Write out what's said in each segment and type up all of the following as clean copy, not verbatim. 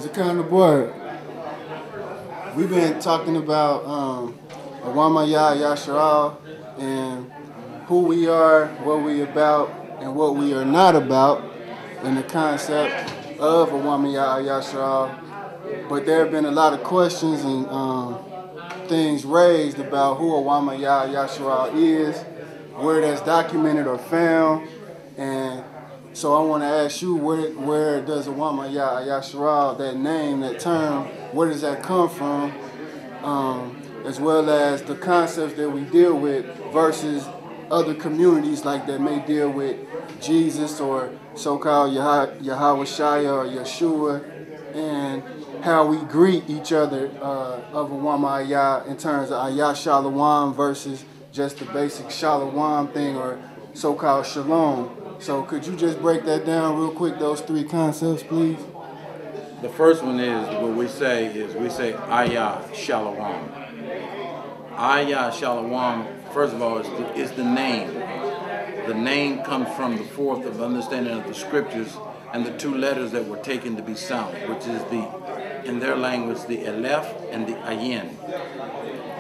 Zakana Dabar, we've been talking about Awama-AYaH AYaHSharAL and who we are, what we about, and what we are not about in the concept of Awama-AYaH AYaHSharAL. But there have been a lot of questions and things raised about who Awama-AYaH AYaHSharAL is, where that's documented or found, and so I want to ask you, where does Awama-AYaH AYaHSharAL, that name, that term, where does that come from, as well as the concepts that we deal with versus other communities like that may deal with Jesus or so-called Yahweh Shai or Yeshua, and how we greet each other of Awama-AYaH in terms of Ayah Shalom versus just the basic Shalom thing or so-called Shalom. So could you just break that down real quick, those three concepts, please? The first one is what we say Ayah Shalom. Ayah Shalom, first of all, is the name. The name comes from the fourth of understanding of the scriptures and the two letters that were taken to be sound, which is in their language, the Aleph and the Ayin.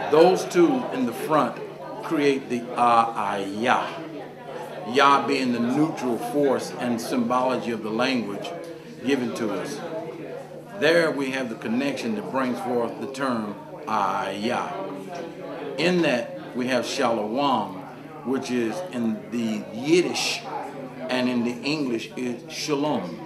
Those two in the front create the Ayah. Yah being the neutral force and symbology of the language given to us. There we have the connection that brings forth the term Ayah. In that we have Shalom, which is in the Yiddish and in the English is Shalom.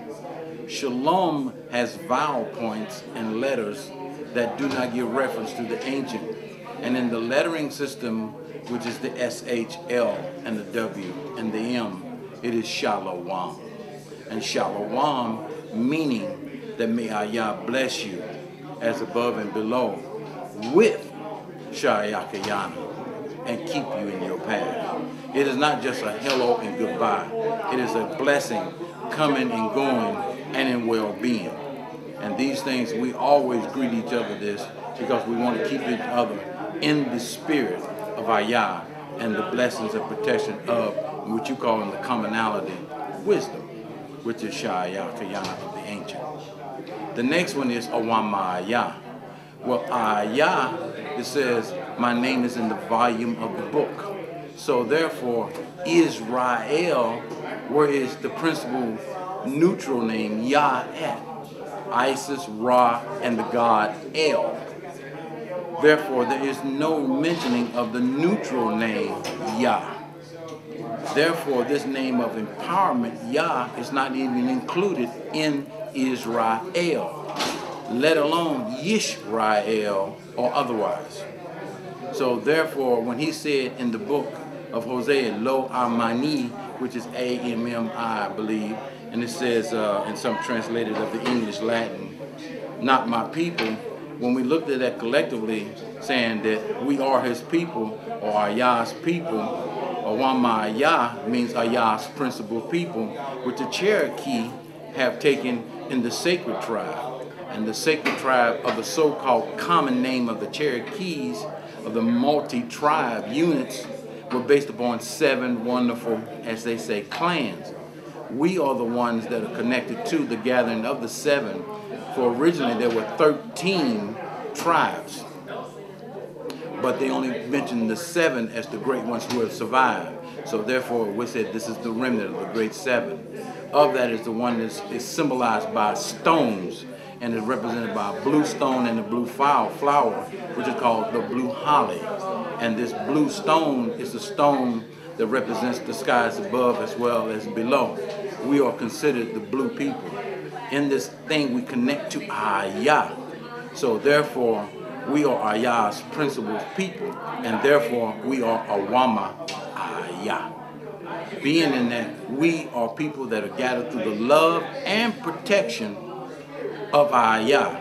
Shalom has vowel points and letters that do not give reference to the ancient. And in the lettering system, which is the SHL and the W and the M, it is Shalom. And Shalom meaning that may Ayah bless you as above and below with Shayakayana and keep you in your path. It is not just a hello and goodbye. It is a blessing coming and going and in well-being. And these things, we always greet each other this because we want to keep each other in the spirit of Ayah and the blessings and protection of what you call in the commonality wisdom, which is Shayakayana of the ancient. The next one is Awama-AYaH. Well, Ayah, it says, my name is in the volume of the book. So therefore, Israel, where is the principal neutral name, Yah at? Isis, Ra, and the god El. Therefore, there is no mentioning of the neutral name, Yah. Therefore, this name of empowerment, Yah, is not even included in Israel, let alone Yishrael or otherwise. So therefore, when he said in the book of Hosea, Lo Amani, which is A-M-M-I, I believe, and it says in some translated of the English Latin, not my people, when we looked at that collectively, saying that we are his people, or Ayah's people, Awama-AYaH means Ayah's principal people, which the Cherokee have taken in the sacred tribe. And the sacred tribe of the so-called common name of the Cherokees, of the multi-tribe units, were based upon 7 wonderful, as they say, clans. We are the ones that are connected to the gathering of the 7, for originally there were 13 tribes. But they only mentioned the 7 as the great ones who have survived. So therefore we said this is the remnant of the great 7. Of that is the one that is symbolized by stones and is represented by a blue stone and a blue flower, which is called the blue holly. And this blue stone is the stone that represents the skies above as well as below. We are considered the blue people. In this thing we connect to Ayah. So therefore, we are Ayah's principal people, and therefore we are Awama-AYaH. Being in that, we are people that are gathered through the love and protection of Ayah.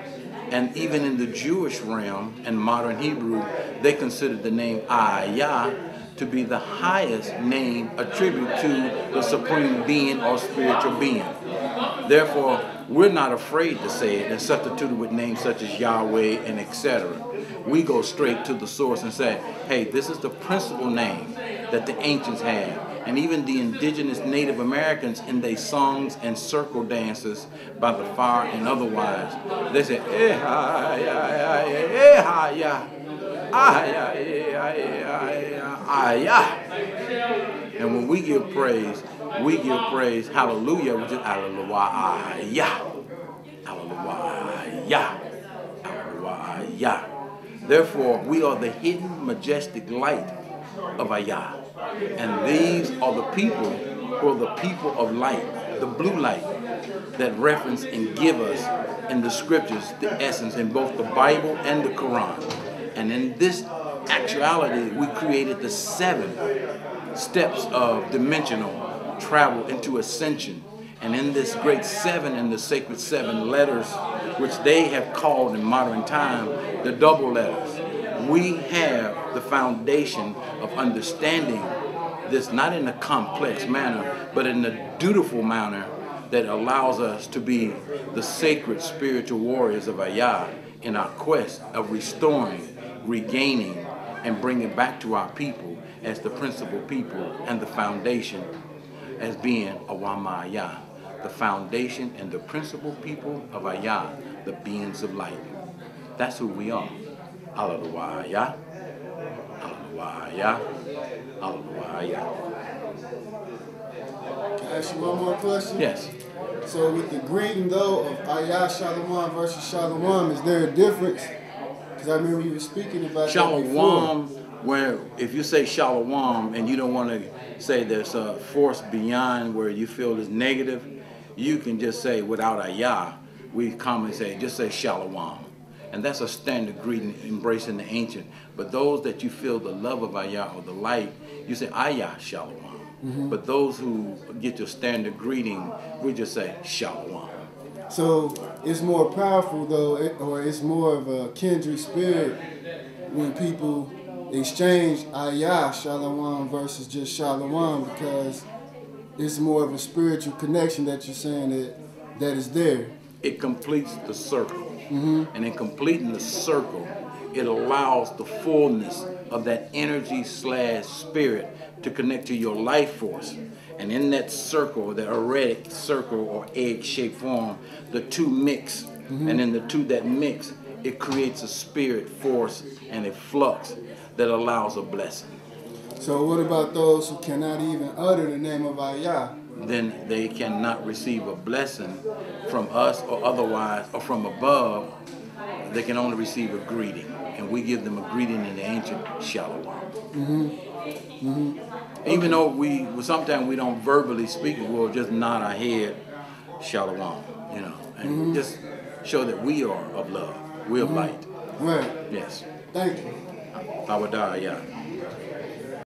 And even in the Jewish realm and modern Hebrew, they consider the name Ayah to be the highest name attributed to the supreme being or spiritual being. Therefore, we're not afraid to say it and substitute it with names such as Yahweh and etc. We go straight to the source and say, hey, this is the principal name that the ancients had. And even the indigenous Native Americans in their songs and circle dances by the fire and otherwise, they say, AYaH. And when we give praise, hallelujah, which is Awama-AYaH AYaHSharAL. AYaH. Therefore, we are the hidden, majestic light of Ayah. And these are the people who are the people of light, the blue light, that reference and give us in the scriptures the essence in both the Bible and the Quran. And in this actuality, we created the 7 steps of dimensional travel into ascension. And in this great 7 and the sacred 7 letters, which they have called in modern time the double letters, we have the foundation of understanding this not in a complex manner, but in a dutiful manner that allows us to be the sacred spiritual warriors of Ayah in our quest of restoring, regaining, and bringing back to our people as the principal people and the foundation as being Awama-AYaH, the foundation and the principal people of Ayah, the beings of light. That's who we are. Awama-AYaH, Awama-AYaH, Awama-AYaH. Can I ask you one more question? Yes. So with the greeting though of Ayah Shalom versus Shalom, is there a difference? Because I remember you were speaking about that before. Where if you say Shalom and you don't want to say there's a force beyond where you feel is negative, you can just say without Ayah, we commonly say just say Shalom. And that's a standard greeting embracing the ancient. But those that you feel the love of Ayah or the light, you say Ayah Shalom. But those who get your standard greeting, we just say Shalom. So it's more powerful though, or it's more of a kindred spirit when people exchange Ayah Shalom versus just Shalom, because it's more of a spiritual connection that you're saying that is there. It completes the circle. And in completing the circle, it allows the fullness of that energy/spirit to connect to your life force. And in that circle, the auric circle or egg-shaped form, the two mix. And in the two that mix, it creates a spirit force and a flux that allows a blessing. So what about those who cannot even utter the name of Ayah? Then they cannot receive a blessing from us or otherwise, or from above. They can only receive a greeting. And we give them a greeting in the ancient Shalom. Even though sometimes we don't verbally speak it, we'll just nod our head, Shalom, you know, and just show that we are of love, we're of light. Right. Yes. Thank you. Awama-AYaH.